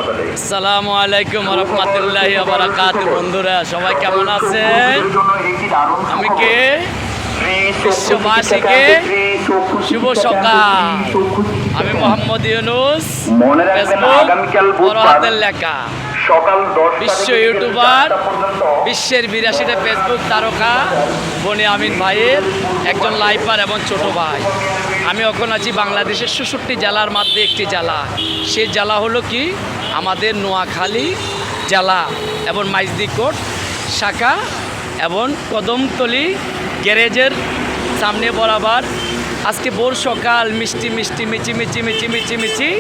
আসসালামু আলাইকুম ওয়া রাহমাতুল্লাহি ওয়া বারাকাতুহু। বন্ধুরা সবাই কেমন আছেন? আমি কে বিশ্ববাসীকে শুভ সকাল। আমি মোহাম্মদ ইউনুস, ফেসবুক বড় হাতের লেখা, বিশ্ব ইউটিউবার, বিশ্বের 82টা ফেসবুক তারকা বনি আমিন ভাইয়ের একজন লাইফার এবং ছোট ভাই। আমি এখন আছি বাংলাদেশের ৬৬ জেলার মধ্যে একটি জেলা। সেই জেলা হলো কি আমাদের নোয়াখালী জেলা এবং মাইজদিকোট শাখা এবং কদমতলি গ্যারেজের সামনে বরাবর। আজকে ভোর সকাল মিষ্টি মিষ্টি মিচি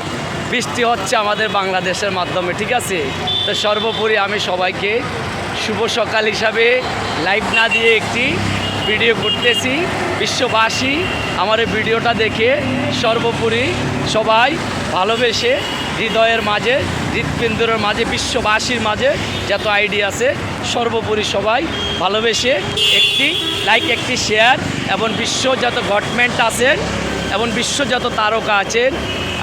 বৃষ্টি হচ্ছে আমাদের বাংলাদেশের মাধ্যমে, ঠিক আছে। তো সর্বোপরি আমি সবাইকে শুভ সকাল হিসাবে লাইভ না দিয়ে একটি ভিডিও করতেছি। বিশ্ববাসী আমার এই ভিডিওটা দেখে সর্বোপরি সবাই ভালোবেসে হৃদয়ের মাঝে, হৃৎপিণ্ডের মাঝে, বিশ্ববাসীর মাঝে যত আইডিয়া আছে সর্বোপরি সবাই ভালোবেসে একটি লাইক, একটি শেয়ার এবং বিশ্ব যত গভর্নমেন্ট আছেন এবং বিশ্ব যত তারকা আছেন,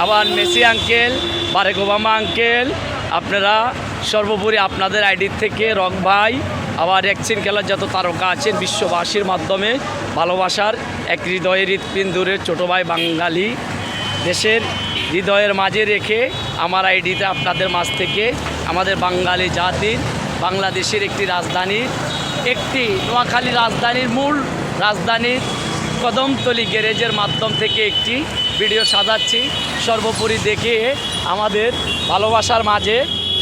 আবার Messi uncle, Barek Obama uncle, আপনারা সর্বোপরি আপনাদের আইডির থেকে রক ভাই, আবার একচিন খেলার যত তারকা আছেন বিশ্ববাসীর মাধ্যমে ভালোবাসার এক হৃদয়ের হৃৎপিণ্ডের ছোটো ভাই বাঙালি দেশের হৃদয়ের মাঝে রেখে আমার আইডিতে আপনাদের মাঝ থেকে আমাদের বাঙালি জাতির বাংলাদেশের একটি রাজধানীর, একটি নোয়াখালী রাজধানীর মূল রাজধানীর কদমতলি গ্যারেজের মাধ্যম থেকে একটি ভিডিও সাজাচ্ছি। সর্বোপরি দেখে আমাদের ভালোবাসার মাঝে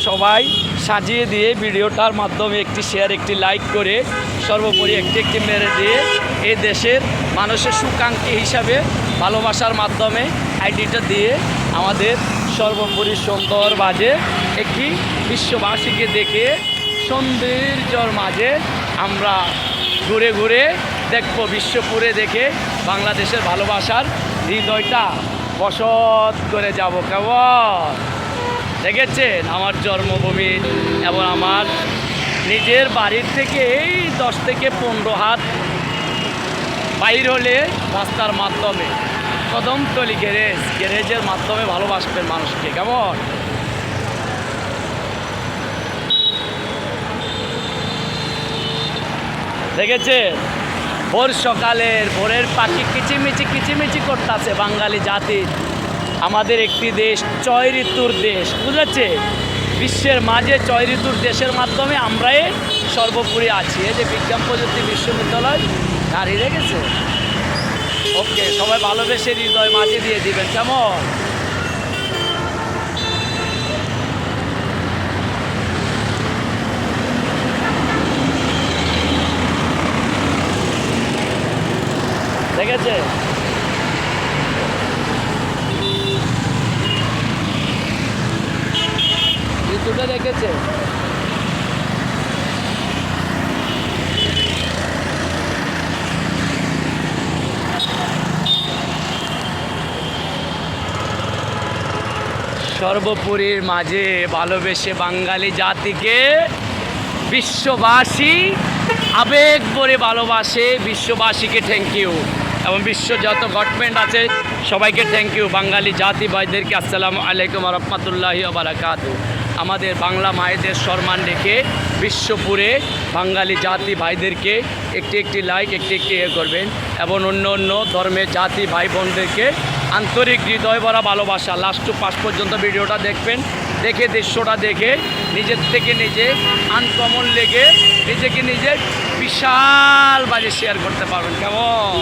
সবাই সাজিয়ে দিয়ে ভিডিওটার মাধ্যমে একটি শেয়ার, একটি লাইক করে সর্বোপরি একটি মেরে দিয়ে এই দেশের মানুষের সুকাঙ্ক্ষী হিসাবে ভালোবাসার মাধ্যমে আইডিটা দিয়ে আমাদের সর্বোপরি সুন্দর বাজে একটি বিশ্ববাসীকে দেখে সৌন্দর্যর মাঝে আমরা ঘুরে ঘুরে দেখব, বিশ্বপুরে দেখে বাংলাদেশের ভালোবাসার হৃদয়টা বসত করে যাব। কেমন দেখেছেন আমার জন্মভূমি এবং আমার নিজের বাড়ির থেকে এই 10 থেকে 15 হাত বাইর হলে রাস্তার মাধ্যমে কদমতলি গ্যারেজের মাধ্যমে ভালোবাসবেন মানুষকে। কেমন দেখেছে ভোর সকালের ভোরের পাখি কিচিমিচি করতেছে বাঙালি জাতির। আমাদের একটি দেশ 6 ঋতুর দেশ, বুঝেছে। বিশ্বের মাঝে 6 ঋতুর দেশের মাধ্যমে আমরাই সর্বোপরি আছি। এই যে বিজ্ঞান প্রযুক্তি বিশ্ববিদ্যালয় দাঁড়িয়ে রেখেছে। ওকে, সবাই ভালোবেসে হৃদয় মাঝে দিয়ে দিবেন। কেমন দেখেছে ঋতুটা দেখেছে। সর্বোপরির মাঝে ভালোবেসে বাঙালি জাতিকে বিশ্ববাসী আবেগ ভরে ভালোবাসে। বিশ্ববাসীকে থ্যাংক ইউ এবং বিশ্ব যত গভর্নমেন্ট আছে সবাইকে থ্যাংক ইউ। বাঙালি জাতি ভাইদেরকে আসসালামু আলাইকুম ওয়া রাহমাতুল্লাহি ওয়া বারাকাতুহু। আমাদের বাংলা মায়েদের সম্মান রেখে বিশ্বপুরে বাঙালি জাতি ভাইদেরকে একটি লাইক, একটি করবেন এবং অন্য ধর্মের জাতি ভাই বোনদেরকে আন্তরিক হৃদয় ভরা ভালোবাসা। লাস্ট টু পাস পর্যন্ত ভিডিওটা দেখবেন, দেখে দৃশ্যটা দেখে নিজের থেকে নিজে আনকমন লেগে নিজেকে নিজে বিশাল বাজে শেয়ার করতে পারবেন। কেমন